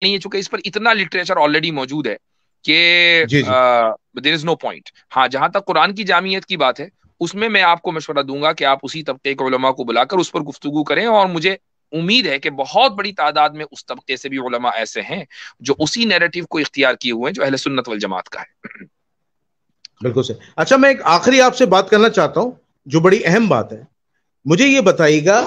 نہیں ہے, چونکہ اس پر اتنا لٹریچر آلریڈی موجود ہے کہ جی جی دیر از نو پوائنٹ. ہاں, جہاں تک قرآن کی جامعیت کی بات ہے, اس میں آپ کو مشورہ دوں گا کہ آپ اسی طبقے کے علماء کو بلا کر اس پر گفتگو کریں, اور مجھے امید ہے کہ بہت بڑی تعداد میں اس طبقے سے بھی علماء ایسے ہیں جو اسی نیریٹو کو اختیار کیے ہوئے ہیں جو اہل سنت والجماعت کا ہے. بالکل صحیح. اچھا میں ایک آخری آپ سے بات کرنا چاہتا ہوں جو بڑی اہم بات ہے. مجھے یہ بتائیے گا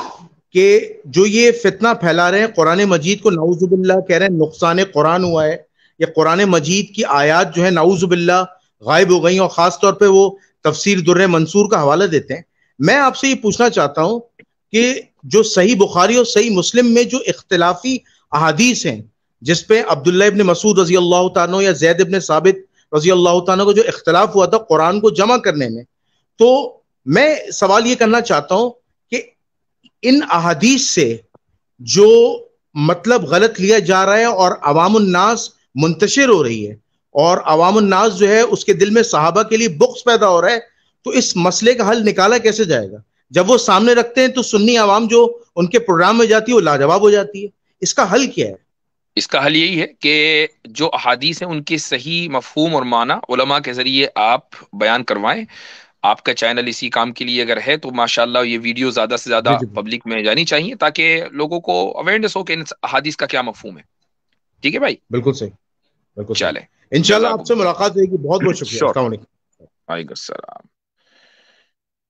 کہ جو یہ فتنہ پھیلا رہے ہیں قرآن مجید کو نعوذ باللہ کہہ رہے ہیں نقصان قرآن ہوا ہے, یا قرآن مجید کی آیات جو ہے نعوذ باللہ غائب ہو گئی, اور خاص طور پہ وہ تفسیر در منصور کا حوالہ دیتے ہیں. میں آپ سے یہ پوچھنا چاہتا ہوں کہ جو صحیح بخاری اور صحیح مسلم میں جو اختلافی احادیث ہیں جس پہ عبداللہ ابن مسعود رضی اللہ تعالیٰ یا زید ابن ثابت رضی اللہ تعالیٰ کو جو اختلاف ہوا تھا قرآن کو جمع کرنے میں, تو میں سوال یہ کرنا چاہتا ہوں کہ ان احادیث سے جو مطلب غلط لیا جا رہا ہے اور عوام الناس منتشر ہو رہی ہے, اور عوام الناس جو ہے اس کے دل میں صحابہ کے لیے بغض پیدا ہو رہا ہے, تو اس مسئلے کا حل نکالا کیسے جائے گا؟ جب وہ سامنے رکھتے ہیں تو سنی عوام جو ان کے پروگرام میں جاتی ہے وہ لاجواب ہو جاتی ہے. اس کا حل کیا ہے؟ اس کا حل یہی ہے کہ جو احادیث ہیں ان کے صحیح مفہوم اور معنی علماء کے ذریعے آپ بیان کروائیں. آپ کا چینل اسی کام کے لیے اگر ہے تو ماشاءاللہ یہ ویڈیو زیادہ سے جی زیادہ جی پبلک میں جانی چاہیے تاکہ لوگوں کو اویئرنیس ہو کہ ان احادیث کا کیا مفہوم ہے. ٹھیک ہے بھائی, بالکل صحیح, بالکل صحیح. چلیں, انشاءاللہ آپ سے جزاکم ملاقات ہوگی. بہت بہت اللہ. شکریہ. شور, السلام علیکم. وعلیکم السلام.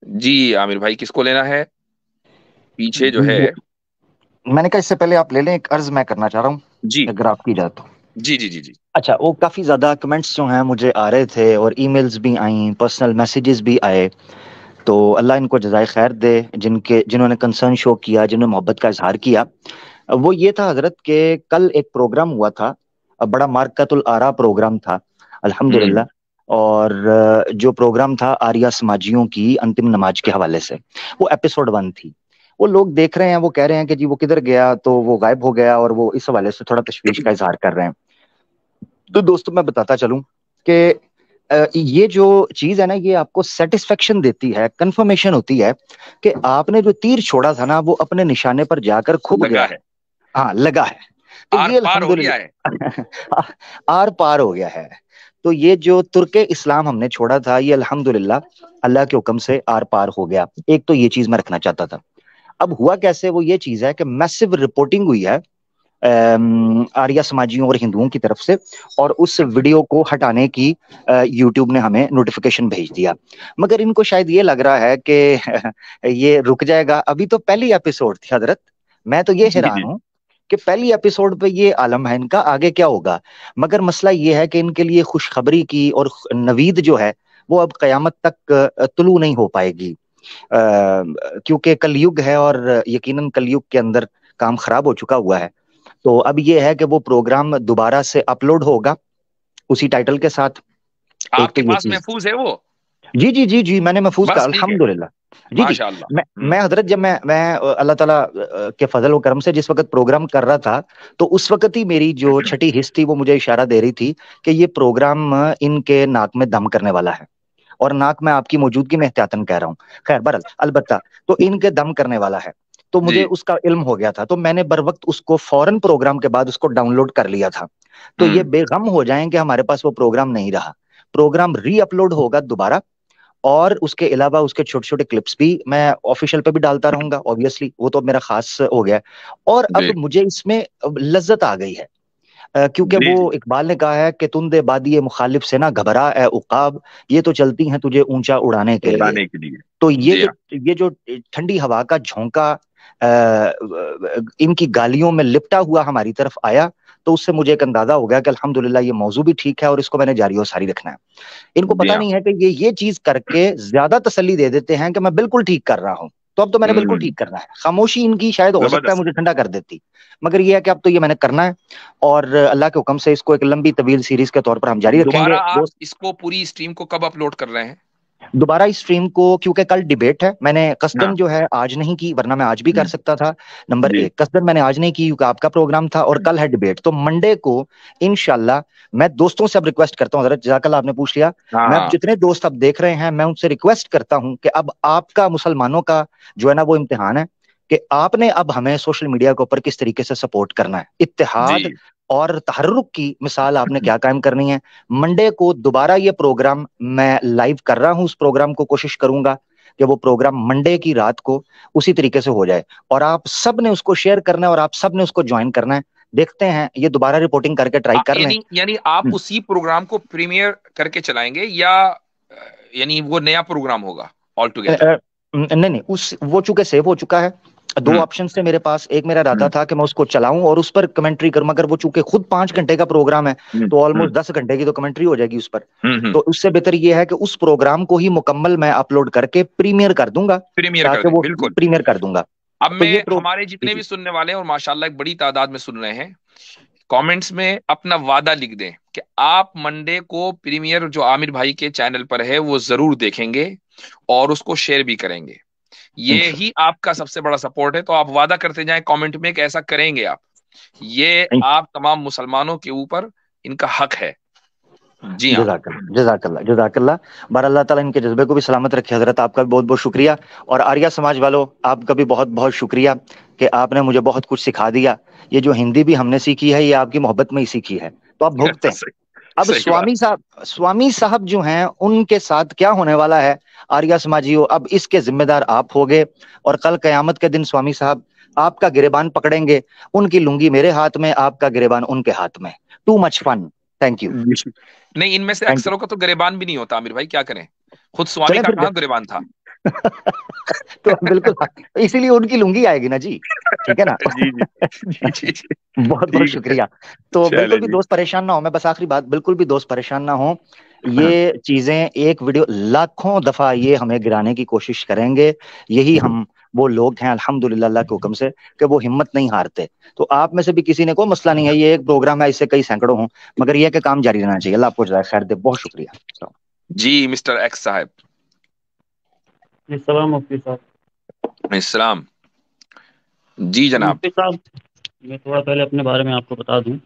جی عامر بھائی, کس کو لینا ہے پیچھے جو ہے؟ میں نے کہا اس سے پہلے آپ لے لیں, ایک عرض میں کرنا چاہ رہا ہوں جی اگر آپ کی اجازت ہو. جی جی جی جی. اچھا, وہ کافی زیادہ کمنٹس جو ہیں مجھے آ رہے تھے اور ای میلز بھی آئیں, پرسنل میسیجز بھی آئے, تو اللہ ان کو جزائے خیر دے جنہوں نے کنسرن شو کیا, جنہوں نے محبت کا اظہار کیا. وہ یہ تھا حضرت کہ کل ایک پروگرام ہوا تھا, بڑا مارکت الآراء پروگرام تھا الحمدللہ, اور جو پروگرام تھا آریہ سماجیوں کی انتم نماز کے حوالے سے, وہ ایپیسوڈ 1 تھی. وہ لوگ دیکھ رہے ہیں, وہ کہہ رہے ہیں کہ جی وہ کدھر گیا, تو وہ غائب ہو گیا, اور وہ اس حوالے سے تھوڑا تشویش کا اظہار کر رہے ہیں. تو دوستوں میں بتاتا چلوں کہ یہ جو چیز ہے نا, یہ آپ کو سیٹسفیکشن دیتی ہے, کنفرمیشن ہوتی ہے کہ آپ نے جو تیر چھوڑا تھا نا وہ اپنے نشانے پر جا کر کھب گیا ہے. ہاں, لگا ہے. تو آر یہ پار ہو گیا الحمدللہ آر پار ہو گیا ہے. تو یہ جو ترک اسلام ہم نے چھوڑا تھا یہ الحمدللہ اللہ کے حکم سے آر پار ہو گیا. ایک تو یہ چیز میں رکھنا چاہتا تھا. اب ہوا کیسے, وہ یہ چیز ہے کہ میسو رپورٹنگ ہوئی ہے آریہ سماجیوں اور ہندوؤں کی طرف سے, اور اس ویڈیو کو ہٹانے کی یوٹیوب نے ہمیں نوٹیفیکیشن بھیج دیا. مگر ان کو شاید یہ لگ رہا ہے کہ یہ رک جائے گا. ابھی تو پہلی ایپیسوڈ تھی حضرت. میں تو یہ حیران ہوں کہ پہلی ایپیسوڈ پہ یہ عالم ہے ان کا, آگے کیا ہوگا. مگر مسئلہ یہ ہے کہ ان کے لیے خوشخبری کی اور نوید جو ہے وہ اب قیامت تک طلوع نہیں ہو پائے گی, کیونکہ کلیگ ہے اور یقیناً کلیگ کے اندر کام خراب ہو چکا ہوا ہے. تو اب یہ ہے کہ وہ پروگرام دوبارہ سے اپلوڈ ہوگا اسی ٹائٹل کے ساتھ. ایک آپ تو کے یہ پاس چیز, محفوظ ہے وہ؟ جی جی جی جی میں نے محفوظ کا بس ٹھیک ہے, الحمدللہ. جی جی, ماشاء اللہ. میں حضرت جب میں اللہ تعالیٰ کے فضل و کرم سے جس وقت پروگرام کر رہا تھا, تو اس وقت ہی میری جو چھٹی حص تھی وہ مجھے اشارہ دے رہی تھی کہ یہ پروگرام ان کے ناک میں دم کرنے والا ہے. اور ناک میں آپ کی موجودگی میں احتیاطاً کہہ رہا ہوں, خیر برحال البتہ تو ان کے دم کرنے والا ہے. تو مجھے جی اس کا علم ہو گیا تھا, تو میں نے بر وقت اس کو فوراً پروگرام کے بعد اس کو ڈاؤن لوڈ کر لیا تھا. تو یہ بے غم ہو جائیں کہ ہمارے پاس وہ پروگرام نہیں رہا. پروگرام ری اپلوڈ ہوگا دوبارہ, اور اس کے علاوہ اس کے چھوٹے چھوٹے کلپس بھی میں آفیشیل پہ بھی ڈالتا رہوں گا obviously, وہ تو میرا خاص ہو گیا. اور اب جی مجھے اس میں لذت آ گئی ہے, کیونکہ جی وہ جی اقبال نے کہا ہے کہ تندے بادی مخالف سے نہ گھبرا اے عقاب, یہ تو چلتی ہیں تجھے اونچا اڑانے کے لیے. اڑانے کے لیے. تو جی ہاں, یہ جو ٹھنڈی ہوا کا جھونکا ان کی گالیوں میں لپٹا ہوا ہماری طرف آیا, تو اس سے مجھے ایک اندازہ ہو گیا کہ الحمدللہ یہ موضوع بھی ٹھیک ہے اور اس کو میں نے جاری و ساری رکھنا ہے. ان کو جی پتا ہاں. نہیں ہے کہ یہ چیز کر کے زیادہ تسلی دے دیتے ہیں کہ میں بالکل ٹھیک کر رہا ہوں, تو اب تو میں نے بالکل ٹھیک کرنا ہے. خاموشی ان کی شاید ہو سکتا ہے زبردست. مجھے ٹھنڈا کر دیتی, مگر یہ ہے کہ اب تو یہ میں نے کرنا ہے, اور اللہ کے حکم سے اس کو ایک لمبی طویل سیریز کے طور پر ہم جاری رکھیں گے. دوبارہ آپ اس کو پوری اسٹریم کو کب اپلوڈ کر رہے ہیں؟ دوبارہ اس اسٹریم کو, کیونکہ کل ڈیبیٹ ہے, میں نے ہاں قصدن جو ہے آج نہیں کی, ورنہ میں آج بھی کر سکتا تھا. نمبر جی 1, قصدن میں نے آج نہیں کی کیونکہ آپ کا پروگرام تھا, اور کل ہے ڈیبیٹ. تو منڈے کو انشاءاللہ میں دوستوں سے اب ریکویسٹ کرتا ہوں, حضرت جزاک اللہ آپ نے پوچھ لیا, ہاں میں اب ہاں جتنے دوست اب دیکھ رہے ہیں میں ان سے ریکویسٹ کرتا ہوں کہ اب آپ کا مسلمانوں کا جو ہے نا وہ امتحان ہے کہ آپ نے اب ہمیں سوشل میڈیا کے اوپر کس طریقے سے سپورٹ کرنا ہے. اتحاد جی اور تحرک کی مثال آپ نے کیا قائم کرنی ہے. منڈے کو دوبارہ یہ پروگرام میں لائیو کر رہا ہوں, اس پروگرام کو کوشش کروں گا کہ وہ پروگرام منڈے کی رات کو اسی طریقے سے ہو جائے, اور آپ سب نے اس کو شیئر کرنا ہے اور آپ سب نے اس کو جوائن کرنا ہے. دیکھتے ہیں یہ دوبارہ رپورٹنگ کر کے ٹرائی کر لیں. یعنی آپ اسی پروگرام کو پریمیئر کر کے چلائیں گے یا یعنی وہ نیا پروگرام ہوگا آل ٹوگیدر؟ نہیں, وہ چونکہ سیو ہو چکا ہے. دو آپشن تھے میرے پاس. ایک میرا ارادہ تھا کہ میں اس کو چلاؤں اور اس پر کمنٹری کروں, مگر وہ چونکہ خود 5 گھنٹے کا پروگرام ہے تو آلموسٹ 10 گھنٹے کی تو کمنٹری ہو جائے گی اس پر. تو اس سے بہتر یہ ہے کہ اس پروگرام کو ہی مکمل میں اپلوڈ کر کے پریمیئر کر دوں گا, پریمیئر کر تاکہ دیں, وہ بالکل. پریمیئر کر دوں گا. اب تو میں یہ ہمارے جتنے بھی سننے والے ہیں, اور ماشاءاللہ ایک بڑی تعداد میں سن رہے ہیں, کامنٹس میں اپنا وعدہ لکھ دیں کہ آپ منڈے کو پریمیئر جو عامر بھائی کے چینل پر ہے وہ ضرور دیکھیں گے اور اس کو شیئر بھی کریں گے. یہ ہی آپ کا سب سے بڑا سپورٹ ہے. تو آپ وعدہ کرتے جائیں کامنٹ میں کہ ایسا کریں گے آپ. یہ آپ تمام مسلمانوں کے اوپر ان کا حق ہے. جی ہاں, جزاک اللہ, جزاک اللہ, جزاک اللہ. بہر اللہ تعالیٰ ان کے جذبے کو بھی سلامت رکھے. حضرت آپ کا بھی بہت بہت شکریہ, اور آریہ سماج والوں آپ کا بھی بہت بہت شکریہ کہ آپ نے مجھے بہت کچھ سکھا دیا. یہ جو ہندی بھی ہم نے سیکھی ہے یہ آپ کی محبت میں ہی سیکھی ہے, تو آپ بھگتیں. اب صحیح بات. سوامی صاحب جو ہیں ان کے ساتھ کیا ہونے والا ہے آریہ سماجیوں, اب اس کے ذمہ دار آپ ہوگے, اور کل قیامت کے دن سوامی صاحب آپ کا گریبان پکڑیں گے. ان کی لنگی میرے ہاتھ میں, آپ کا گریبان ان کے ہاتھ میں. Too much fun. Thank you. نہیں, ان میں سے اکثروں کا تو گریبان بھی نہیں ہوتا عامر بھائی, کیا کریں. خود سوامی چلے کا پھر کہاں گریبان تھا. تو بالکل اسی لیے ان کی لنگی آئے گی نا جی, ٹھیک ہے نا. جی جی جی جی جی, بہت بہت ٹھیک ہے. شکریہ. تو بالکل چلے بھی جی. دوست پریشان نہ ہو, میں بس آخری بات, بالکل بھی دوست پریشان نہ ہو. یہ چیزیں ایک ویڈیو لاکھوں دفعہ یہ ہمیں گرانے کی کوشش کریں گے. یہی ہم وہ لوگ ہیں الحمدللہ اللہ کے حکم سے کہ وہ ہمت نہیں ہارتے. تو آپ میں سے بھی کسی نے کوئی مسئلہ نہیں ہے, یہ ایک پروگرام ہے, اس سے کئی سینکڑوں ہوں, مگر یہ کہ کام جاری رہنا چاہیے. اللہ آپ کو جزائے خیر دے. بہت شکریہ. جی مسٹر ایکس صاحب. السلام مفتی صاحب. السلام. جی جناب. مفتی صاحب, میں تھوڑا پہلے اپنے بارے میں آپ کو بتا دوں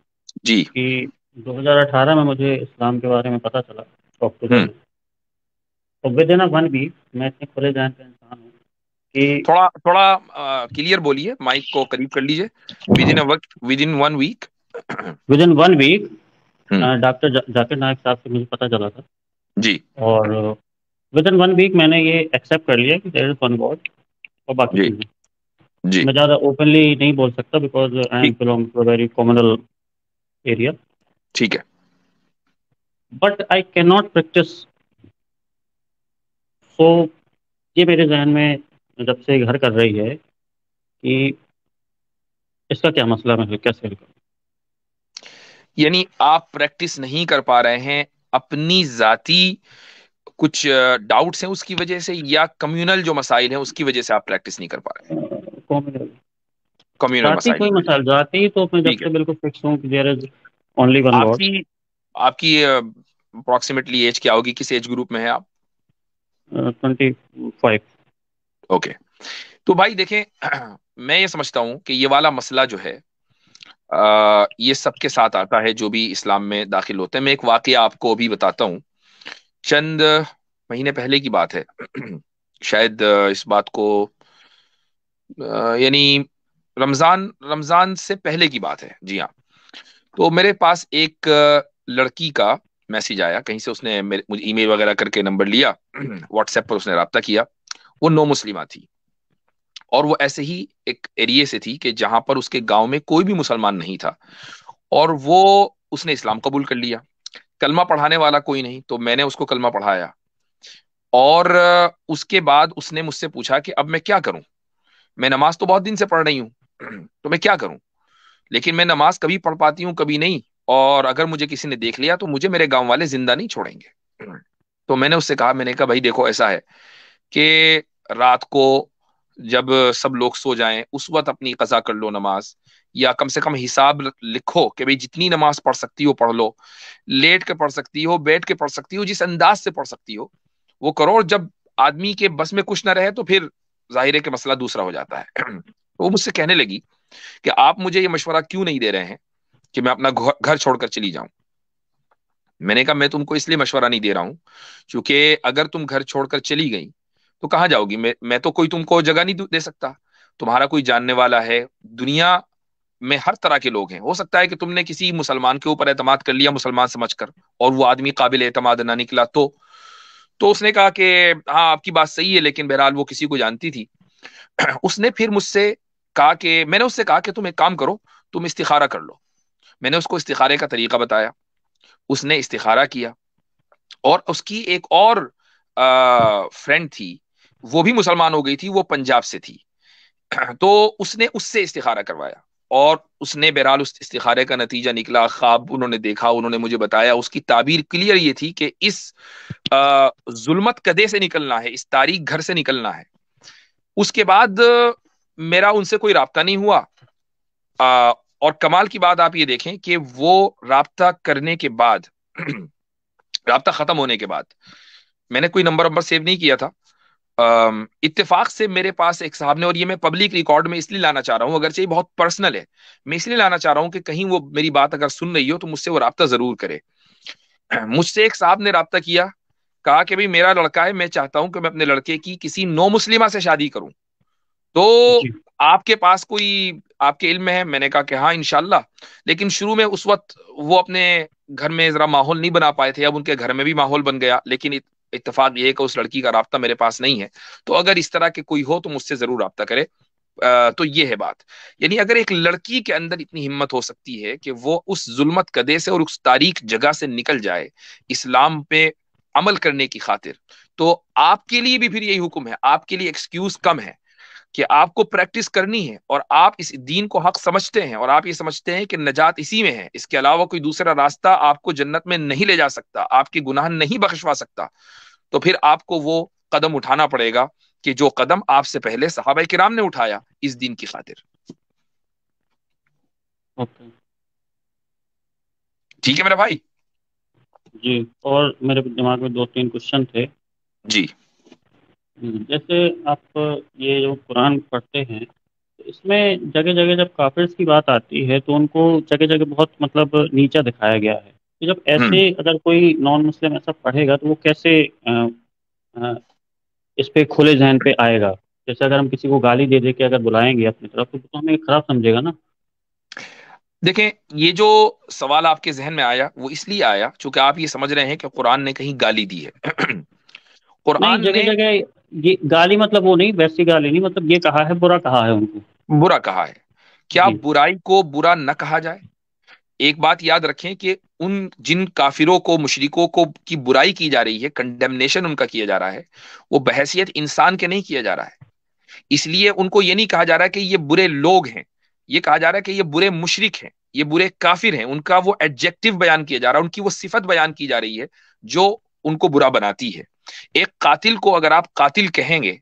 جی. کہ 2018 میں مجھے اسلام کے بارے میں پتہ چلا اکتوبر میں. تو ود ان 1 ویک میں اتنے کھلے ذہن کا انسان ہوں کہ تھوڑا کلیئر بولیے, مائک کو قریب کر لیجئے. Within 1 week. Within 1 week doctor Zakir Naik صاحب سے مجھے پتہ چلا تھا. جی اور ود ان 1 ویک میں نے یہ ایکسیپٹ کر لیا کہ دیر از ون گاڈ, اور باقی جی چیزیں جی. میں زیادہ اوپنلی نہیں بول سکتا because I am belong to a very communal area. ٹھیک ہے. But I can not practice. So یہ میرے ذہن میں جب سے گھر کر رہی ہے کہ اس کا کیا مسئلہ, میں کیسے کروں. یعنی آپ پریکٹس نہیں کر پا رہے ہیں اپنی ذاتی کچھ ڈاؤٹس ہیں اس کی وجہ سے, یا کمیونل جو مسائل ہیں اس کی وجہ سے آپ پریکٹس نہیں کر پا رہے ہیں؟ کمیونل ذاتی مسائل کوئی کی وجہ مسائل, ذاتی تو میں سے. جب ٹھیک ہے. سے بالکل فکس ہوں کہ دیر از اونلی ون گاڈ. آپ کی اپروکسیمیٹلی ایج کیا ہوگی, کس ایج گروپ میں ہے آپ؟ 25. اوکے. تو بھائی دیکھیں, میں یہ سمجھتا ہوں کہ یہ والا مسئلہ جو ہے یہ سب کے ساتھ آتا ہے جو بھی اسلام میں داخل ہوتے ہیں. میں ایک واقعہ آپ کو بھی بتاتا ہوں. چند مہینے پہلے کی بات ہے, شاید اس بات کو یعنی رمضان سے پہلے کی بات ہے. جی ہاں. تو میرے پاس ایک لڑکی کا میسج آیا کہیں سے, اس نے مجھے ای میل وغیرہ کر کے نمبر لیا, واٹس ایپ پر اس نے رابطہ کیا. وہ نو مسلمہ تھی, اور وہ ایسے ہی ایک ایریے سے تھی کہ جہاں پر اس کے گاؤں میں کوئی بھی مسلمان نہیں تھا, اور وہ اس نے اسلام قبول کر لیا. کلمہ پڑھانے والا کوئی نہیں, تو میں نے اس کو کلمہ پڑھایا. اور اس کے بعد اس نے مجھ سے پوچھا کہ اب میں کیا کروں, میں نماز تو بہت دن سے پڑھ رہی ہوں, تو میں کیا کروں, لیکن میں نماز کبھی پڑھ پاتی ہوں کبھی نہیں, اور اگر مجھے کسی نے دیکھ لیا تو مجھے میرے گاؤں والے زندہ نہیں چھوڑیں گے. تو میں نے اس سے کہا, میں نے کہا بھائی دیکھو ایسا ہے کہ رات کو جب سب لوگ سو جائیں اس وقت اپنی قضا کر لو نماز, یا کم سے کم حساب لکھو کہ بھئی جتنی نماز پڑھ سکتی ہو پڑھ لو, لیٹ کے پڑھ سکتی ہو, بیٹھ کے پڑھ سکتی ہو, جس انداز سے پڑھ سکتی ہو وہ کرو. اور جب آدمی کے بس میں کچھ نہ رہے تو پھر ظاہر ہے کہ مسئلہ دوسرا ہو جاتا ہے. وہ مجھ سے کہنے لگی کہ آپ مجھے یہ مشورہ کیوں نہیں دے رہے ہیں کہ میں اپنا گھر چھوڑ کر چلی جاؤں. میں نے کہا میں تم کو اس لیے مشورہ نہیں دے رہا ہوں کیونکہ اگر تم گھر چھوڑ کر چلی گئی تو کہاں جاؤ گی, میں تو کوئی تم کو جگہ نہیں دے سکتا. تمہارا کوئی جاننے والا ہے، دنیا میں ہر طرح کے لوگ ہیں، ہو سکتا ہے کہ تم نے کسی مسلمان کے اوپر اعتماد کر لیا مسلمان سمجھ کر، اور وہ آدمی قابل اعتماد نہ نکلا، تو اس نے کہا کہ ہاں آپ کی بات صحیح ہے، لیکن بہرحال وہ کسی کو جانتی تھی۔ اس نے پھر مجھ سے کہا کہ میں نے اس سے کہا کہ تم ایک کام کرو، تم استخارہ کر لو۔ میں نے اس کو استخارے کا طریقہ بتایا، اس نے استخارہ کیا، اور اس کی ایک اور فرینڈ تھی، وہ بھی مسلمان ہو گئی تھی، وہ پنجاب سے تھی، تو اس نے اس سے استخارہ کروایا، اور اس نے بہرحال اس استخارے کا نتیجہ نکلا، خواب انہوں نے دیکھا، انہوں نے مجھے بتایا، اس کی تعبیر کلیئر یہ تھی کہ اس ظلمت کدے سے نکلنا ہے، اس تاریک گھر سے نکلنا ہے۔ اس کے بعد میرا ان سے کوئی رابطہ نہیں ہوا، اور کمال کی بات آپ یہ دیکھیں کہ وہ رابطہ کرنے کے بعد رابطہ ختم ہونے کے بعد میں نے کوئی نمبر سیو نہیں کیا تھا، اتفاق سے میرے پاس ایک صاحب نے، اور یہ میں پبلک ریکارڈ میں اس لیے لانا چاہ رہا ہوں، اگرچہ یہ بہت پرسنل ہے، میں اس لیے لانا چاہ رہا ہوں کہ کہیں وہ میری بات اگر سن رہی ہو تو مجھ سے وہ رابطہ ضرور کرے۔ مجھ سے ایک صاحب نے رابطہ کیا، کہا کہ بھئی میرا لڑکا ہے، میں چاہتا ہوں کہ میں اپنے لڑکے کی کسی نو مسلمہ سے شادی کروں، تو جی آپ کے پاس کوئی آپ کے علم میں ہے؟ میں نے کہا کہ ہاں انشاءاللہ، لیکن شروع میں اس وقت وہ اپنے گھر میں ذرا ماحول نہیں بنا پائے تھے، اب ان کے گھر میں بھی ماحول بن گیا، لیکن اتفاق یہ ہے کہ اس لڑکی کا رابطہ میرے پاس نہیں ہے، تو اگر اس طرح کے کوئی ہو تو مجھ سے ضرور رابطہ کرے۔ تو یہ ہے بات، یعنی اگر ایک لڑکی کے اندر اتنی ہمت ہو سکتی ہے کہ وہ اس ظلمت کدے سے اور اس تاریک جگہ سے نکل جائے اسلام پہ عمل کرنے کی خاطر، تو آپ کے لیے بھی پھر یہی حکم ہے، آپ کے لیے ایکسکیوز کم ہے کہ آپ کو پریکٹس کرنی ہے، اور آپ اس دین کو حق سمجھتے ہیں، اور آپ یہ سمجھتے ہیں کہ نجات اسی میں ہے، اس کے علاوہ کوئی دوسرا راستہ آپ کو جنت میں نہیں لے جا سکتا، آپ کے گناہ نہیں بخشوا سکتا، تو پھر آپ کو وہ قدم اٹھانا پڑے گا کہ جو قدم آپ سے پہلے صحابہ کرام نے اٹھایا اس دین کی خاطر۔ اوکے ٹھیک ہے میرے بھائی؟ جی، اور میرے دماغ میں 2-3 کوشچن تھے۔ جی جیسے آپ یہ جو قرآن پڑھتے ہیں، تو اس میں جگہ جگہ جب کافرز کی بات آتی ہے تو ان کو جگہ جگہ بہت مطلب نیچا دکھایا گیا ہے، تو جب ہوں ایسے اگر کوئی نان مسلم ایسا پڑھے گا تو وہ کیسے اس پہ کھلے ذہن پہ آئے گا؟ جیسے اگر ہم کسی کو گالی دے دے کے اگر بلائیں گے اپنی طرف تو ہمیں خراب سمجھے گا نا۔ دیکھیں، یہ جو سوال آپ کے ذہن میں آیا وہ اس لیے آیا چونکہ آپ یہ سمجھ رہے ہیں کہ قرآن نے کہیں گالی دی ہے۔ نہیں، قرآن جگہ نے جگہ یہ گالی مطلب وہ نہیں، ویسی گالی نہیں، مطلب یہ کہا ہے، برا کہا ہے ان کو۔ برا کہا ہے، کیا جی برائی کو برا نہ کہا جائے؟ ایک بات یاد رکھیں کہ ان جن کافروں کو مشرکوں کو کی برائی کی جا رہی ہے، کنڈیمنیشن ان کا کیا جا رہا ہے، وہ بحیثیت انسان کے نہیں کیا جا رہا ہے، اس لیے ان کو یہ نہیں کہا جا رہا کہ یہ برے لوگ ہیں، یہ کہا جا رہا ہے کہ یہ برے مشرک ہیں، یہ برے کافر ہیں، ان کا وہ ایڈجیکٹو بیان کیا جا رہا ہے، ان کی وہ صفت بیان کی جا رہی ہے جو ان کو برا بناتی ہے۔ ایک قاتل کو اگر آپ قاتل کہیں گے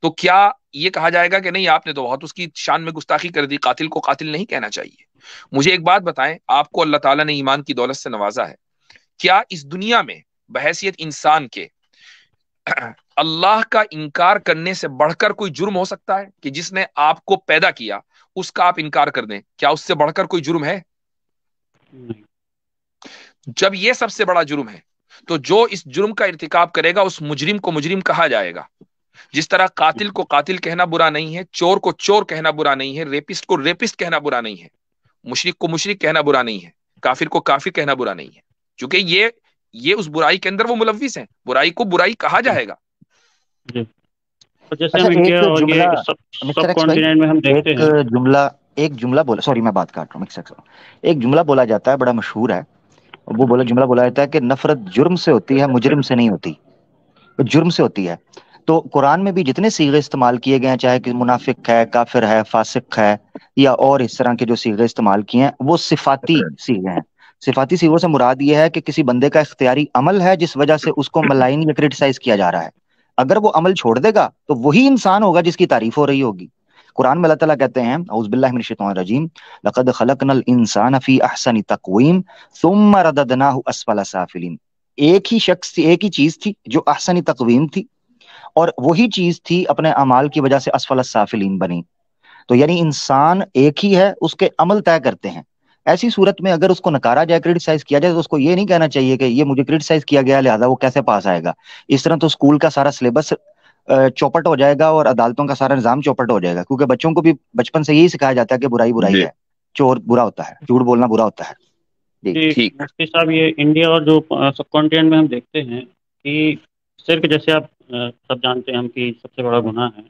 تو کیا یہ کہا جائے گا کہ نہیں آپ نے تو بہت اس کی شان میں گستاخی کر دی، قاتل کو قاتل نہیں کہنا چاہیے؟ مجھے ایک بات بتائیں، آپ کو اللہ تعالیٰ نے ایمان کی دولت سے نوازا ہے، کیا اس دنیا میں بحیثیت انسان کے اللہ کا انکار کرنے سے بڑھ کر کوئی جرم ہو سکتا ہے کہ جس نے آپ کو پیدا کیا اس کا آپ انکار کر دیں؟ کیا اس سے بڑھ کر کوئی جرم ہے؟ نہیں۔ جب یہ سب سے بڑا جرم ہے تو جو اس جرم کا ارتکاب کرے گا اس مجرم کو مجرم کہا جائے گا۔ جس طرح قاتل کو قاتل کہنا برا نہیں ہے، چور کو چور کہنا برا نہیں ہے، ریپسٹ کو ریپسٹ کہنا برا نہیں ہے، مشرک کو مشرک کہنا برا نہیں ہے، کافر کو کافر کہنا برا نہیں ہے، چونکہ یہ اس برائی کے اندر وہ ملوث ہیں، برائی کو برائی کہا جائے گا۔ جی، اور جیسے اچھا ہم ایک انڈیا اور جملہ یہ مسٹر سب ایکس بھائی، کانٹیننٹ میں ہم دیکھتے ایک ہیں۔ جملہ ایک جملہ بولا، سوری میں بات کاٹ رہا ہوں مسٹر ایکس، ایک جملہ بولا جاتا ہے بڑا مشہور ہے، وہ جملہ بولا جاتا ہے کہ نفرت جرم سے ہوتی ہے، مجرم سے نہیں ہوتی، جرم سے ہوتی ہے۔ تو قرآن میں بھی جتنے صیغے استعمال کیے گئے ہیں، چاہے کہ منافق ہے، کافر ہے، فاسق ہے، یا اور اس طرح کے جو صیغے استعمال کیے ہیں، وہ صفاتی صیغے ہیں۔ صفاتی صیغوں سے مراد یہ ہے کہ کسی بندے کا اختیاری عمل ہے جس وجہ سے اس کو ملائن یا کرٹیسائز کیا جا رہا ہے، اگر وہ عمل چھوڑ دے گا تو وہی انسان ہوگا جس کی تعریف ہو رہی ہوگی۔ قرآن میں اللہ تعالیٰ کہتے ہیں اعوذ باللہ من الشیطان الرجیم لقد خلقنا الانسان فی احسن تقویم ثم رددناہ اسفل سافلین، ایک ہی شخص تھی، ایک ہی چیز تھی جو احسن تقویم تھی، اور وہی چیز تھی اپنے اعمال کی وجہ سے اسفل السافلین بنی۔ تو یعنی انسان ایک ہی ہے، اس کے عمل طے کرتے ہیں۔ ایسی صورت میں اگر اس کو نکارا جائے، کرٹیسائز کیا جائے، تو اس کو یہ نہیں کہنا چاہیے کہ یہ مجھے کرٹیسائز کیا گیا لہذا وہ کیسے پاس آئے گا۔ اس طرح تو اسکول کا سارا سلیبس چوپٹ ہو جائے گا اور عدالتوں کا سارا نظام چوپٹ ہو جائے گا، کیونکہ بچوں کو بھی بچپن سے یہی سکھایا جاتا ہے کہ برائی برائی جی ہے، چور برا ہوتا ہے، جھوٹ بولنا برا ہوتا ہے. جی جی ٹھیک. مفتی صاحب، یہ انڈیا اور جو سب کانٹیننٹ میں ہم دیکھتے ہیں کہ شرک، جیسے آپ سب جانتے ہیں ہم کہ سب سے بڑا گناہ ہے،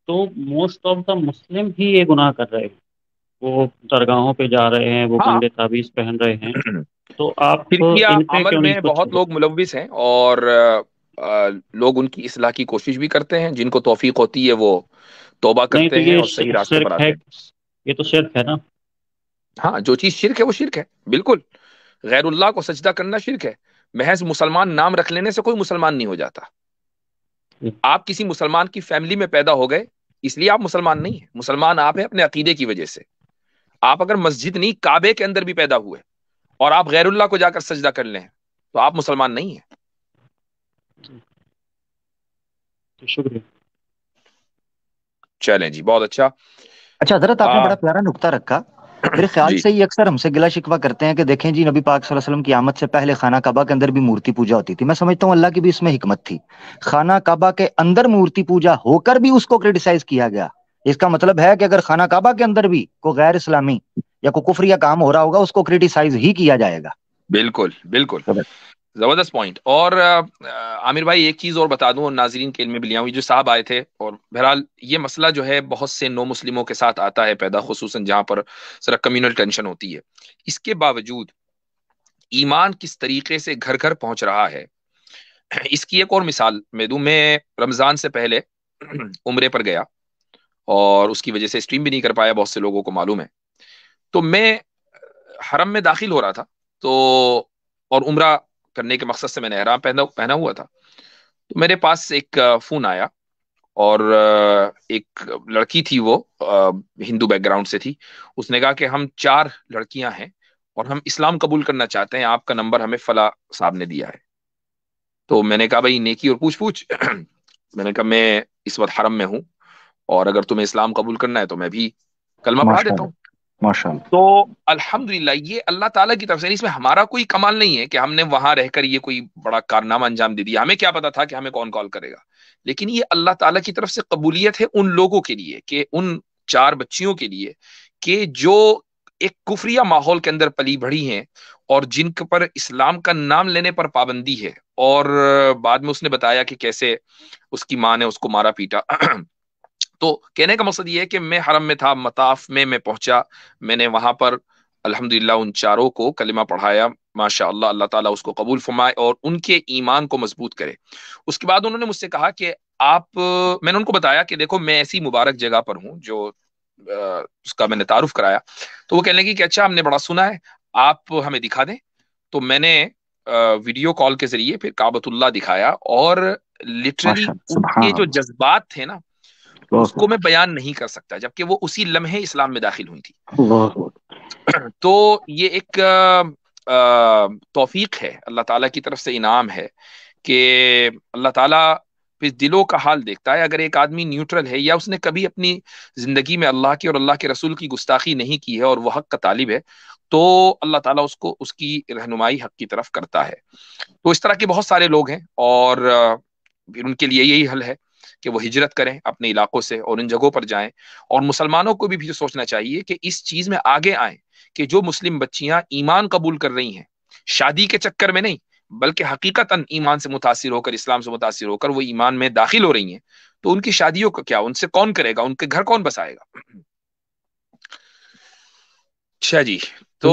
تو موسٹ آف دا مسلم ہی یہ گناہ کر رہے ہیں. وہ درگاہوں پہ جا رہے ہیں، وہ ہاں. گندے تعویذ پہن رہے ہیں. تو آپ شرکیہ ان پہ عمل کیوں میں نہیں کچھ بہت لوگ ملوث ہیں، اور لوگ ان کی اصلاح کی کوشش بھی کرتے ہیں. جن کو توفیق ہوتی ہے وہ توبہ نہیں تو کرتے ہیں یہ اور صحیح راستے پر شرک ہے، آتے ہیں. یہ تو شرک ہے نا. ہاں، جو چیز شرک ہے وہ شرک ہے، بالکل. غیر اللہ کو سجدہ کرنا شرک ہے. محض مسلمان نام رکھ لینے سے کوئی مسلمان نہیں ہو جاتا. آپ کسی مسلمان کی فیملی میں پیدا ہو گئے، اس لیے آپ مسلمان نہیں ہیں. مسلمان آپ ہیں اپنے عقیدے کی وجہ سے. آپ اگر مسجد نہیں کعبے کے اندر بھی پیدا ہوئے اور آپ غیر اللہ کو جا کر سجدہ کر لیں تو آپ مسلمان نہیں ہیں. شکریہ. چلیں جی، بہت اچھا. اچھا حضرت، آپ نے بڑا پیارا نقطہ رکھا. میرے خیال جی سے یہ اکثر ہم سے گلا شکوہ کرتے ہیں کہ دیکھیں جی، نبی پاک صلی اللہ علیہ وسلم کی آمد سے پہلے خانہ کعبہ کے اندر بھی مورتی پوجا ہوتی تھی. میں سمجھتا ہوں اللہ کی بھی اس میں حکمت تھی. خانہ کعبہ کے اندر مورتی پوجا ہو کر بھی اس کو کرٹیسائز کیا گیا. اس کا مطلب ہے کہ اگر خانہ کعبہ کے اندر بھی کوئی غیر اسلامی یا کوئی کفر یا کام ہو رہا ہوگا، اس کو کرٹیسائز ہی کیا جائے گا. بالکل بالکل، زبردست پوائنٹ. اور عامر بھائی ایک چیز اور بتا دوں اور ناظرین کے علم میں بھی لیا ہوں. جو صاحب آئے تھے، اور بہرحال یہ مسئلہ جو ہے بہت سے نو مسلموں کے ساتھ آتا ہے پیدا، خصوصاً جہاں پر ذرا کمیونل ٹینشن ہوتی ہے. اس کے باوجود ایمان کس طریقے سے گھر گھر پہنچ رہا ہے، اس کی ایک اور مثال میں دوں. میں رمضان سے پہلے عمرے پر گیا اور اس کی وجہ سے اسٹریم بھی نہیں کر پایا، بہت سے لوگوں کو معلوم ہے. تو میں حرم میں داخل ہو رہا تھا، تو اور عمرہ کرنے کے مقصد سے میں نے احرام پہنا ہوا تھا. تو میرے پاس ایک فون آیا، اور ایک لڑکی تھی، وہ ہندو بیک گراؤنڈ سے تھی. اس نے کہا کہ ہم 4 لڑکیاں ہیں اور ہم اسلام قبول کرنا چاہتے ہیں، آپ کا نمبر ہمیں فلاں صاحب نے دیا ہے. تو میں نے کہا بھائی نیکی اور پوچھ پوچھ. میں نے کہا میں اس وقت حرم میں ہوں، اور اگر تمہیں اسلام قبول کرنا ہے تو میں بھی کلمہ پڑھا ماشاء دیتا اللہ، ہوں. ماشاء اللہ. تو الحمدللہ یہ اللہ تعالیٰ کی طرف سے، اس میں ہمارا کوئی کمال نہیں ہے کہ ہم نے وہاں رہ کر یہ کوئی بڑا کارنامہ انجام دے دیا. ہمیں کیا پتا تھا کہ ہمیں کون کال کرے گا. لیکن یہ اللہ تعالیٰ کی طرف سے قبولیت ہے ان لوگوں کے لیے، کہ ان 4 بچیوں کے لیے کہ جو ایک کفریہ ماحول کے اندر پلی بڑھی ہیں، اور جن پر اسلام کا نام لینے پر پابندی ہے. اور بعد میں اس نے بتایا کہ کیسے اس کی ماں نے اس کو مارا پیٹا. تو کہنے کا مقصد یہ ہے کہ میں حرم میں تھا، مطاف میں پہنچا. میں نے وہاں پر الحمدللہ ان 4 کو کلمہ پڑھایا. ماشاء اللہ، اللہ تعالیٰ اس کو قبول فرمائے اور ان کے ایمان کو مضبوط کرے. اس کے بعد انہوں نے مجھ سے کہا کہ میں نے ان کو بتایا کہ دیکھو میں ایسی مبارک جگہ پر ہوں جو اس کا میں نے تعارف کرایا. تو وہ کہنے لگی کہ اچھا، ہم نے بڑا سنا ہے، آپ ہمیں دکھا دیں. تو میں نے ویڈیو کال کے ذریعے پھر کعبۃ اللہ دکھایا، اور لٹرلی ماشاء اللہ، ان کے سبحان جو اللہ. جذبات تھے نا، اللہ اس کو میں بیان نہیں کر سکتا، جبکہ وہ اسی لمحے اسلام میں داخل ہوئی تھی. اللہ. تو یہ ایک توفیق ہے، اللہ تعالیٰ کی طرف سے انعام ہے کہ اللہ تعالیٰ پھر دلوں کا حال دیکھتا ہے. اگر ایک آدمی نیوٹرل ہے، یا اس نے کبھی اپنی زندگی میں اللہ کی اور اللہ کے رسول کی گستاخی نہیں کی ہے اور وہ حق کا طالب ہے، تو اللہ تعالیٰ اس کو اس کی رہنمائی حق کی طرف کرتا ہے. تو اس طرح کے بہت سارے لوگ ہیں، اور پھر ان کے لیے یہی حل ہے کہ وہ ہجرت کریں اپنے علاقوں سے اور ان جگہوں پر جائیں. اور مسلمانوں کو بھی سوچنا چاہیے کہ اس چیز میں آگے آئیں، کہ جو مسلم بچیاں ایمان قبول کر رہی ہیں شادی کے چکر میں نہیں، بلکہ حقیقتاً ایمان سے متاثر ہو کر، اسلام سے متاثر ہو کر وہ ایمان میں داخل ہو رہی ہیں، تو ان کی شادیوں کا کیا، ان سے کون کرے گا، ان کے گھر کون بسائے گا. اچھا جی. تو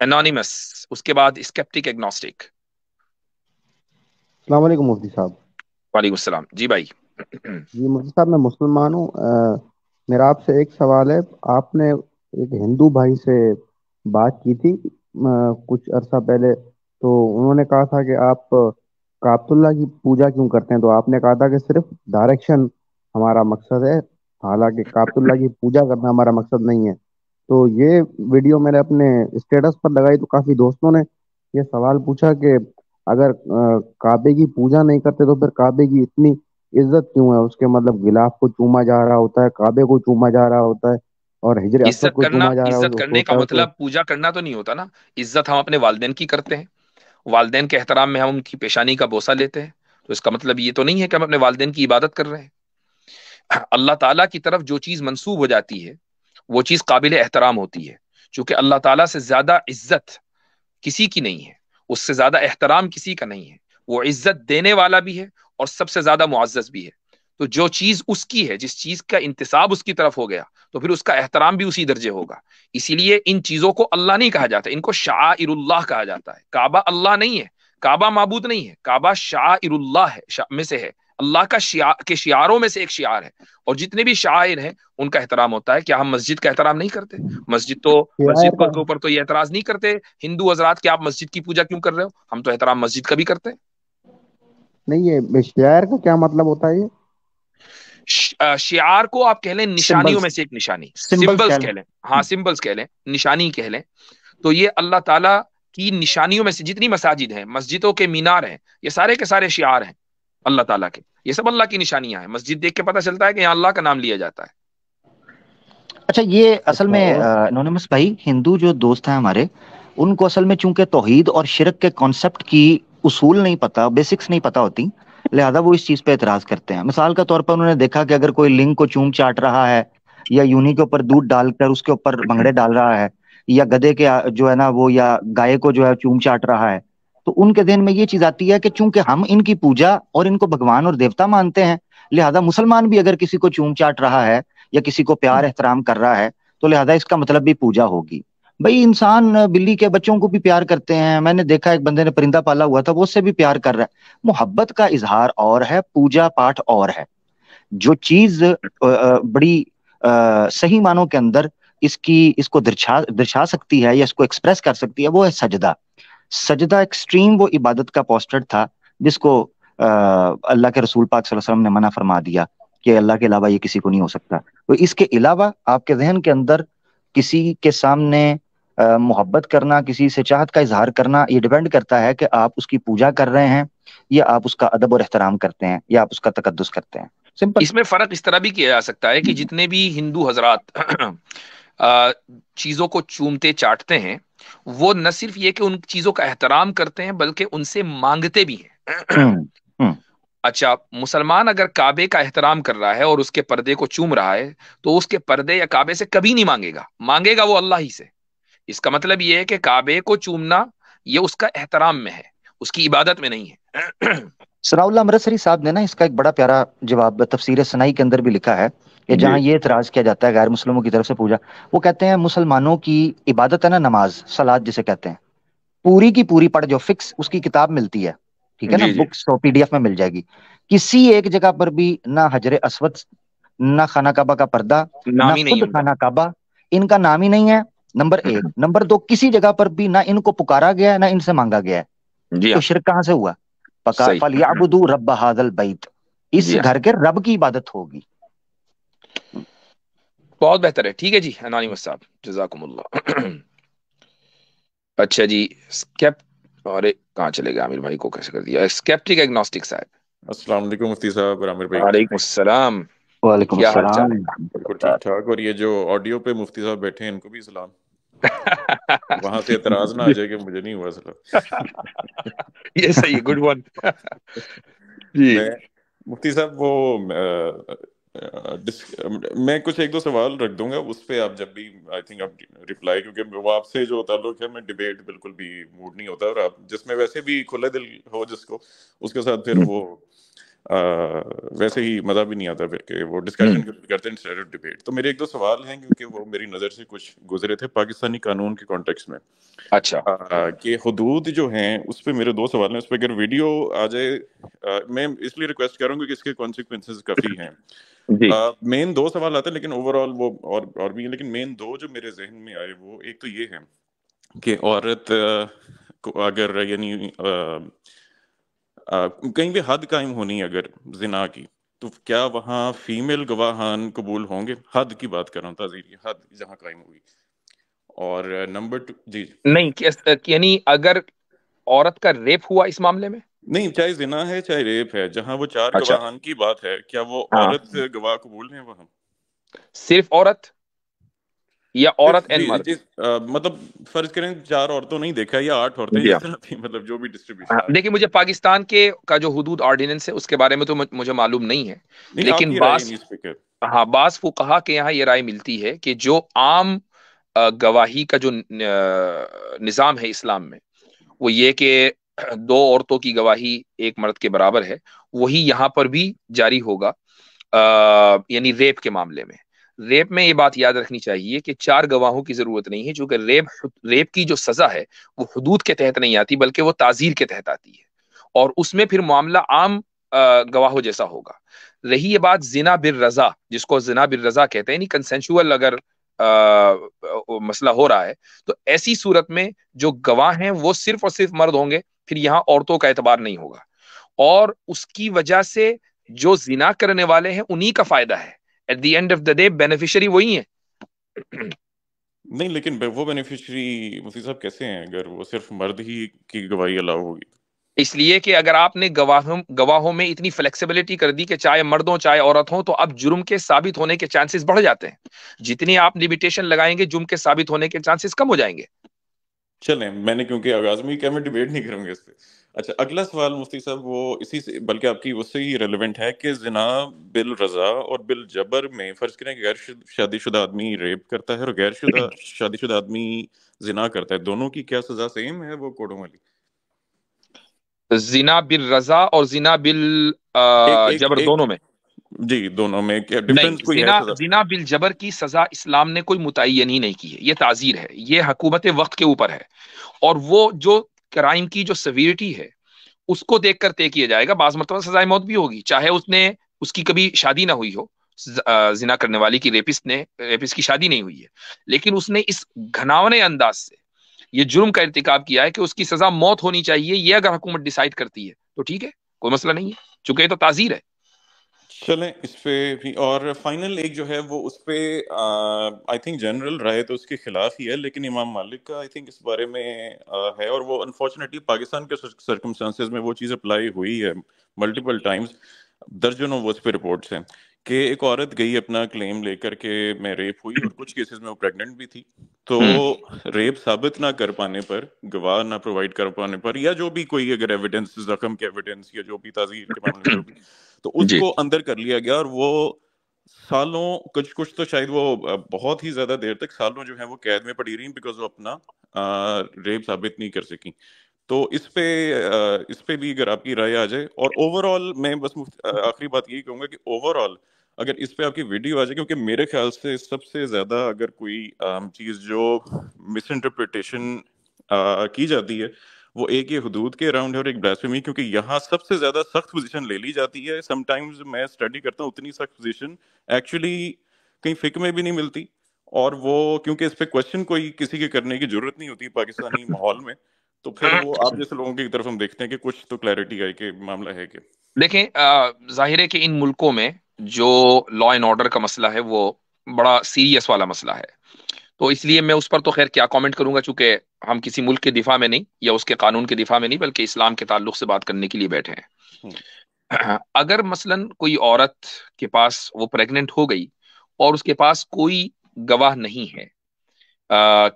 انونیمس، اس کے بعد اسکیپٹک ایگنوسٹک. السلام علیکم مفتی صاحب. وعلیکم السلام. جی بھائی. جی مفتی صاحب، میں مسلمان ہوں. میرا آپ سے ایک سوال ہے. آپ نے ایک ہندو بھائی سے بات کی تھی کچھ عرصہ پہلے، تو انہوں نے کہا تھا کہ آپ کعبۃ اللہ کی پوجا کیوں کرتے ہیں. تو آپ نے کہا تھا کہ صرف ڈائریکشن ہمارا مقصد ہے، حالانکہ کعبۃ اللہ کی پوجا کرنا ہمارا مقصد نہیں ہے. تو یہ ویڈیو میں نے اپنے اسٹیٹس پر لگائی، تو کافی دوستوں نے یہ سوال پوچھا کہ اگر کعبے کی پوجا نہیں کرتے تو پھر کعبے کی اتنی عزت کیوں ہے. اس کے مطلب غلاف کو چوما جا رہا ہوتا ہے، کعبے کو چوما جا رہا ہوتا ہے، اور حجر اسود کو چوما جا رہا عزت کرنے کا ہوتا ہے. تو مطلب پوجا کرنا تو نہیں ہوتا نا. عزت ہم اپنے والدین کی کرتے ہیں، والدین کے احترام میں ہم ان کی پیشانی کا بوسہ لیتے ہیں، تو اس کا مطلب یہ تو نہیں ہے کہ ہم اپنے والدین کی عبادت کر رہے ہیں. اللہ تعالیٰ کی طرف جو چیز منسوب ہو جاتی ہے وہ چیز قابل احترام ہوتی ہے، چونکہ اللہ تعالیٰ سے زیادہ عزت کسی کی نہیں ہے، اس سے زیادہ احترام کسی کا نہیں ہے. وہ عزت دینے والا بھی ہے اور سب سے زیادہ معزز بھی ہے. تو جو چیز اس کی ہے، جس چیز کا انتساب اس کی طرف ہو گیا، تو پھر اس کا احترام بھی اسی درجے ہوگا. اسی لیے ان چیزوں کو اللہ نہیں کہا جاتا، ان کو شعائر اللہ کہا جاتا ہے. کعبہ اللہ نہیں ہے، کعبہ معبود نہیں ہے، کعبہ شعائر اللہ ہے، میں سے ہے، اللہ کا کے شعاروں میں سے ایک شعار ہے. اور جتنے بھی شعائر ہیں ان کا احترام ہوتا ہے. کیا ہم مسجد کا احترام نہیں کرتے؟ مسجد شاعر کے اوپر تو یہ اعتراض نہیں کرتے ہندو حضرات کہ آپ مسجد کی پوجا کیوں کر رہے ہو. ہم تو احترام مسجد کا بھی کرتے ہیں. نہیں، یہ شاعر کا کیا مطلب ہوتا ہے؟ یہ شعار کو آپ کہہ لیں نشانیوں میں سے ایک نشانی، سمبلس سمبلز کہہ لیں. کہہ لیں. ہاں سمبلز کہہ لیں، نشانی کہہ لیں. تو یہ اللہ تعالیٰ کی نشانیوں میں سے جتنی مساجد ہیں، مسجدوں کے مینار ہیں، یہ سارے کے سارے شعار ہیں اللہ تعالیٰ کے. یہ سب اللہ کی نشانیاں ہیں. مسجد دیکھ کے پتہ چلتا ہے کہ یہاں اللہ کا نام لیا جاتا ہے. اچھا، یہ اصل اچھا، میں اور انونیمس بھائی، ہندو جو دوست ہیں ہمارے، ان کو اصل میں چونکہ توحید اور شرک کے کانسیپٹ کی اصول نہیں پتا، بیسکس نہیں پتا ہوتی، لہذا وہ اس چیز پہ اعتراض کرتے ہیں. مثال کے طور پر انہوں نے دیکھا کہ اگر کوئی لنگ کو چوم چاٹ رہا ہے، یا یونی کے اوپر دودھ ڈال کر اس کے اوپر بھنگڑے ڈال رہا ہے، یا گدھے کے جو ہے نا وہ، یا گائے کو جو ہے چوم چاٹ رہا ہے، تو ان کے ذہن میں یہ چیز آتی ہے کہ چونکہ ہم ان کی پوجا اور ان کو بھگوان اور دیوتا مانتے ہیں، لہذا مسلمان بھی اگر کسی کو چوم چاٹ رہا ہے یا کسی کو پیار احترام کر رہا ہے تو لہذا اس کا مطلب بھی پوجا ہوگی. بھائی انسان بلی کے بچوں کو بھی پیار کرتے ہیں. میں نے دیکھا ایک بندے نے پرندہ پالا ہوا تھا، وہ اس سے بھی پیار کر رہا ہے. محبت کا اظہار اور ہے، پوجا پاٹ اور ہے. جو چیز بڑی صحیح معنوں کے اندر اس کو درشا سکتی ہے یا اس کو ایکسپریس کر سکتی ہے، وہ ہے سجدہ. سجدہ ایکسٹریم وہ عبادت کا پوسٹر تھا جس کو اللہ کے رسول پاک صلی اللہ علیہ وسلم نے منع فرما دیا کہ اللہ کے علاوہ یہ کسی کو نہیں ہو سکتا. تو اس کے علاوہ آپ کے ذہن کے اندر کسی کے سامنے محبت کرنا، کسی سے چاہت کا اظہار کرنا، یہ ڈیپینڈ کرتا ہے کہ آپ اس کی پوجا کر رہے ہیں یا آپ اس کا ادب اور احترام کرتے ہیں یا آپ اس کا تقدس کرتے ہیں. سمپل. اس میں فرق اس طرح بھی کیا جا سکتا ہے کہ جتنے بھی ہندو حضرات چیزوں کو چومتے چاٹتے ہیں، وہ نہ صرف یہ کہ ان چیزوں کا احترام کرتے ہیں بلکہ ان سے مانگتے بھی ہیں. اچھا، مسلمان اگر کعبے کا احترام کر رہا ہے اور اس کے پردے کو چوم رہا ہے تو اس کے پردے یا کعبے سے کبھی نہیں مانگے گا، مانگے گا وہ اللہ ہی سے. اس کا مطلب یہ ہے کہ کعبے کو چومنا یہ اس کا احترام میں ہے، اس کی عبادت میں نہیں ہے. ثناء اللہ امرتسری صاحب نے نا اس کا ایک بڑا پیارا جواب تفسیر سنائی کے اندر بھی لکھا ہے کہ جہاں یہ اعتراض کیا جاتا ہے غیر مسلموں کی طرف سے پوجا، وہ کہتے ہیں مسلمانوں کی عبادت ہے نا، نماز صلات جسے کہتے ہیں، پوری کی پوری پڑھ جو فکس اس کی کتاب ملتی ہے، ٹھیک ہے نا، جی جی بکس تو PDF میں مل جائے گی. کسی ایک جگہ پر بھی نہ حجر اسود، نہ خانہ کعبہ کا پردہ، نہ نام ہی نہیں خود ان کا. خانہ کعبہ، ان کا نام ہی نہیں ہے. نمبر 1. نمبر 2، کسی جگہ پر بھی نہ ان کو پکارا گیا ہے نہ ان سے مانگا گیا ہے. جی تو ہاں، شرک کہاں سے ہوا؟ صحیح. فَلْيَعْبُدُوا رَبَّ هَذَا الْبَيْتِ، اس جی ہاں، گھر کے رب کی عبادت ہوگی. بہت بہتر ہے. ٹھیک ہے جی انانیمس صاحب، جزاکم اللہ. اچھا جی، اور کہاں چلے گا عامر بھائی کو کیسے کر دیا؟ اسکیپٹک ایگنوسٹک صاحب. السلام علیکم مفتی صاحب اور عامر بھائی. وعلیکم السلام. وعلیکم کیا حال چال السلام. بالکل ٹھیک ٹھاک. اور یہ جو آڈیو پہ مفتی صاحب بیٹھے ہیں ان کو بھی سلام. ہے؟ وہاں سے اعتراض نہ آ جائے کہ مجھے نہیں ہوا سلام. یہ صحیح ہے، گڈ ون. جی میں مفتی صاحب وہ میں کچھ ایک دو سوال رکھ دوں گا، اس پہ آپ جب بھی آئی تھنک آپ رپلائی، کیونکہ وہ آپ سے جو تعلق ہے میں ڈبیٹ بالکل بھی موڈ نہیں ہوتا، اور آپ جس میں ویسے بھی کھلے دل ہو جس کو، اس کے ساتھ پھر وہ ویسے ہی مزہ بھی نہیں آتا، پھر کہ وہ ڈسکشن کرتے ہیں انسٹیڈ آف ڈبیٹ. تو میرے ایک دو سوال ہیں کیونکہ وہ میری نظر سے کچھ گزرے تھے پاکستانی قانون کے کانٹیکسٹ میں. اچھا، کہ حدود جو ہیں اس پہ میرے دو سوال ہیں. اس پہ اگر ویڈیو آ جائے، میں اس لیے ریکویسٹ کروں گا کہ اس کے کانسیکوینسز کافی ہیں. جی مین دو سوال آتے ہیں لیکن اوور آل وہ اور بھی ہیں، لیکن مین دو جو میرے ذہن میں آئے وہ ایک تو یہ ہے کہ عورت کو اگر یعنی کہیں بھی حد قائم ہونی اگر زنا کی، تو کیا وہاں فیمیل گواہان قبول ہوں گے؟ حد کی بات کر رہا ہوں، تعزیر کی حد جہاں قائم ہوگی. اور نمبر 2، جی نہیں، یعنی اگر عورت کا ریپ ہوا اس معاملے میں، نہیں، چاہے زنا ہے چاہے ریپ ہے، جہاں وہ 4 اچھا گواہان کی بات ہے، کیا وہ ہاں، عورت گواہ قبول ہیں وہاں؟ صرف عورت؟ یا عورت این جی مرد؟ جی مطلب فرض کریں 4 عورتوں نہیں دیکھا یا 8 عورتیں جی جس طرح تھی، مطلب جو بھی ڈسٹریبیوشن آ رہی دیکھیں مجھے پاکستان کے کا جو حدود آرڈیننس ہے اس کے بارے میں تو مجھے معلوم نہیں ہے، نہیں، آپ لیکن کی رائے بعض نہیں اس پہ کیا؟ ہاں بعض فقہا کے یہاں یہ رائے ملتی ہے کہ جو عام گواہی کا جو نظام ہے اسلام میں، وہ یہ کہ 2 عورتوں کی گواہی ایک مرد کے برابر ہے، وہی یہاں پر بھی جاری ہوگا، یعنی ریپ کے معاملے میں۔ ریپ میں یہ بات یاد رکھنی چاہیے کہ 4 گواہوں کی ضرورت نہیں ہے، چونکہ ریپ کی جو سزا ہے وہ حدود کے تحت نہیں آتی بلکہ وہ تعزیر کے تحت آتی ہے، اور اس میں پھر معاملہ عام گواہوں جیسا ہوگا۔ رہی یہ بات زنا بالرضا، جس کو زنا بالرضا کہتے ہیں، یعنی کنسینشول اگر مسئلہ ہو رہا ہے، تو ایسی صورت میں جو گواہ ہیں وہ صرف اور صرف مرد ہوں گے، پھر یہاں عورتوں کا اعتبار نہیں ہوگا، اور اس کی وجہ سے جو زنا کرنے والے ہیں انہی کا فائدہ ہے۔ At the end of the day beneficiary وہی ہے۔ نہیں، لیکن وہ بینیفیشری مفتی صاحب کیسے ہیں اگر وہ صرف مرد ہی کی گواہی الاؤ ہوگی؟ اس لیے کہ اگر آپ نے گواہوں میں اتنی فلیکسیبلٹی کر دی کہ چاہے مرد ہوں چاہے عورت ہوں، تو اب جرم کے ثابت ہونے کے چانسز بڑھ جاتے ہیں۔ جتنی آپ لمیٹیشن لگائیں گے جرم کے ثابت ہونے کے چانسز کم ہو جائیں گے۔ چلیں، میں نے کیونکہ آغاز میں ہی کیا، میں ڈیبیٹ نہیں کروں گا اس پہ۔ اچھا، اگلا سوال مفتی صاحب وہ اسی سے بلکہ آپ کی اس سے ہی ریلیونٹ ہے کہ زنا بالرضا اور بالجبر میں فرض کریں کہ غیر شادی شدہ آدمی ریپ کرتا ہے اور غیر شادی شدہ آدمی زنا کرتا ہے، دونوں کی کیا سزا سیم ہے وہ کوڑوں والی؟ زنا بالرضا اور زنا بالجبر ایک دونوں میں؟ جی، دونوں میں کیا نہیں، ڈفرنس کوئی ہے سزا؟ زنا بالجبر کی سزا اسلام نے کوئی متعین ہی نہیں کی ہے، یہ تعزیر ہے، یہ حکومت وقت کے اوپر ہے، اور وہ جو کرائم کی جو سیویرٹی ہے اس کو دیکھ کر طے کیا جائے گا۔ بعض مرتبہ سزائے موت بھی ہوگی، چاہے اس کی کبھی شادی نہ ہوئی ہو، زنا کرنے والی کی ریپسٹ کی شادی نہیں ہوئی ہے، لیکن اس نے اس گھناونے انداز سے یہ جرم کا ارتکاب کیا ہے کہ اس کی سزا موت ہونی چاہیے، یہ اگر حکومت ڈیسائیڈ کرتی ہے تو ٹھیک ہے، کوئی مسئلہ نہیں ہے، چونکہ یہ تو تعزیر ہے۔ چلیں اس پہ بھی، اور فائنل ایک جو ہے وہ اس پہ آئی تھنک جنرل رائے تو اس کے خلاف ہی ہے، لیکن امام مالک کا آئی تھنک اس بارے میں ہے، اور وہ انفارچونیٹلی پاکستان کے سرکمسٹانسز میں وہ چیز اپلائی ہوئی ہے ملٹیپل ٹائمز، درجنوں وہ اس پہ رپورٹس ہیں کہ ایک عورت گئی اپنا کلیم لے کر کہ میں ریپ ہوئی، اور کچھ کیسز میں وہ پریگننٹ بھی تھی، تو ریپ ثابت نہ کر پانے پر، گواہ نہ پرووائڈ کر پانے پر، یا جو بھی کوئی اگر ایویڈنس، زخم کے ایویڈنس یا جو بھی تعزیر کے معاملے میں جو بھی، تو اس جی، کو اندر کر لیا گیا، اور وہ سالوں، کچھ تو شاید وہ بہت ہی زیادہ دیر تک، سالوں جو ہیں وہ قید میں پڑی رہی بیکاز وہ اپنا ریپ ثابت نہیں کر سکی۔ تو اس پہ بھی اگر آپ کی رائے آ جائے، اور اوور آل میں بس آخری بات یہی کہوں گا کہ اوور آل اگر اس پہ آپ کی ویڈیو آ جائے، کیونکہ میرے خیال سے سب سے زیادہ اگر کوئی چیز جو مس انٹرپریٹیشن کی جاتی ہے وہ ایک یہ حدود کے اراؤنڈ ہے اور ایک بلاسفیمی، کیونکہ یہاں سب سے زیادہ سخت پوزیشن لے لی جاتی ہے۔ سم ٹائمز میں اسٹڈی کرتا ہوں اتنی سخت پوزیشن ایکچولی کہیں فقہ میں بھی نہیں ملتی، اور وہ کیونکہ اس پہ کوشچن کوئی کسی کے کرنے کی ضرورت نہیں ہوتی پاکستانی ماحول میں، تو پھر وہ آپ جیسے لوگوں کی طرف ہم دیکھتے ہیں کہ کچھ تو کلیئرٹی آئی کہ معاملہ ہے کہ دیکھیں ظاہر ہے کہ ان ملکوں میں جو لا اینڈ آرڈر کا مسئلہ ہے وہ بڑا سیریس والا مسئلہ ہے، تو اس لیے میں اس پر تو خیر کیا کامنٹ کروں گا، چونکہ ہم کسی ملک کے دفاع میں نہیں یا اس کے قانون کے دفاع میں نہیں، بلکہ اسلام کے تعلق سے بات کرنے کے لیے بیٹھے ہیں۔ اگر مثلا کوئی عورت کے پاس وہ پریگننٹ ہو گئی اور اس کے پاس کوئی گواہ نہیں ہے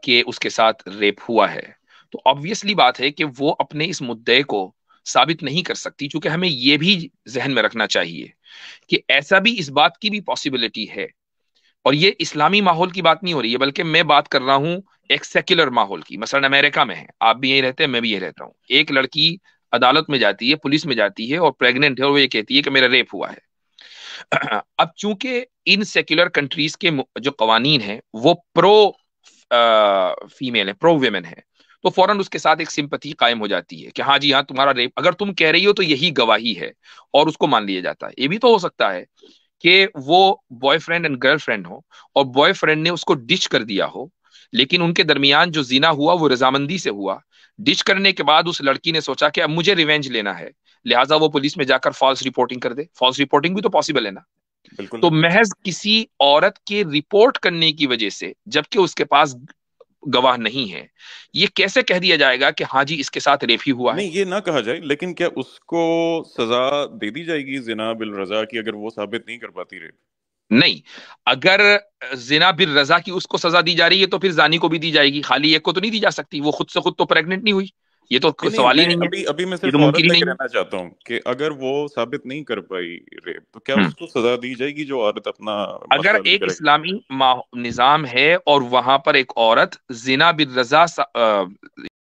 کہ اس کے ساتھ ریپ ہوا ہے، تو obviously بات ہے کہ وہ اپنے اس مدعے کو ثابت نہیں کر سکتی، چونکہ ہمیں یہ بھی ذہن میں رکھنا چاہیے کہ ایسا بھی اس بات کی بھی پاسبلٹی ہے، اور یہ اسلامی ماحول کی بات نہیں ہو رہی ہے بلکہ میں بات کر رہا ہوں ایک سیکولر ماحول کی۔ مثلا امریکہ میں ہے، آپ بھی یہیں رہتے ہیں، میں بھی یہیں رہتا ہوں، ایک لڑکی عدالت میں جاتی ہے، پولیس میں جاتی ہے اور پریگننٹ ہے، اور وہ یہ کہتی ہے کہ میرا ریپ ہوا ہے۔ اب چونکہ ان سیکولر کنٹریز کے جو قوانین ہیں وہ پرو فیمیل ہے، پرو ویمن ہے، تو فوراً اس کے ساتھ ایک سمپتھی قائم ہو جاتی ہے کہ ہاں جی ہاں تمہارا ریپ، اگر تم کہہ رہی ہو تو یہی گواہی ہے، اور اس کو مان لیا جاتا ہے۔ یہ بھی تو ہو سکتا ہے کہ وہ boyfriend and girlfriend ہو، اور بوائے فرینڈ نے اس کو ڈچ کر دیا ہو، لیکن ان کے درمیان جو زنا ہوا وہ رضامندی سے ہوا۔ ڈچ کرنے کے بعد اس لڑکی نے سوچا کہ اب مجھے ریونج لینا ہے، لہٰذا وہ پولیس میں جا کر فالس رپورٹنگ کر دے۔ فالس رپورٹنگ بھی تو پاسبل ہے نا؟ بالکل تو ہے۔ محض کسی عورت کے رپورٹ کرنے کی وجہ سے، جبکہ اس کے پاس گواہ نہیں ہے، یہ کیسے کہہ دیا جائے گا کہ ہاں جی اس کے ساتھ ریپ ہی ہوا ہے؟ نہیں، یہ نہ کہا جائے، لیکن کیا اس کو سزا دے دی جائے گی زنا بالرضا کی اگر وہ ثابت نہیں کر پاتی ریپ؟ نہیں، اگر زنا بالرضا کی اس کو سزا دی جا رہی ہے تو پھر زانی کو بھی دی جائے گی، خالی ایک کو تو نہیں دی جا سکتی، وہ خود سے خود تو پریگننٹ نہیں ہوئی، یہ تو نہیں سوال ہی میں نہیں ہے، ابھی میں یہ صرف تو عورت ممکن ہی تک نہیں ہے۔ رہنا چاہتا ہوں کہ اگر وہ ثابت نہیں کر پائی ریپ تو کیا ہم۔ اس کو سزا دی جائے گی جو عورت اپنا اگر مسئلہ لے ایک کر آئی؟ اسلامی نظام ہے اور وہاں پر ایک عورت زنا بالرضا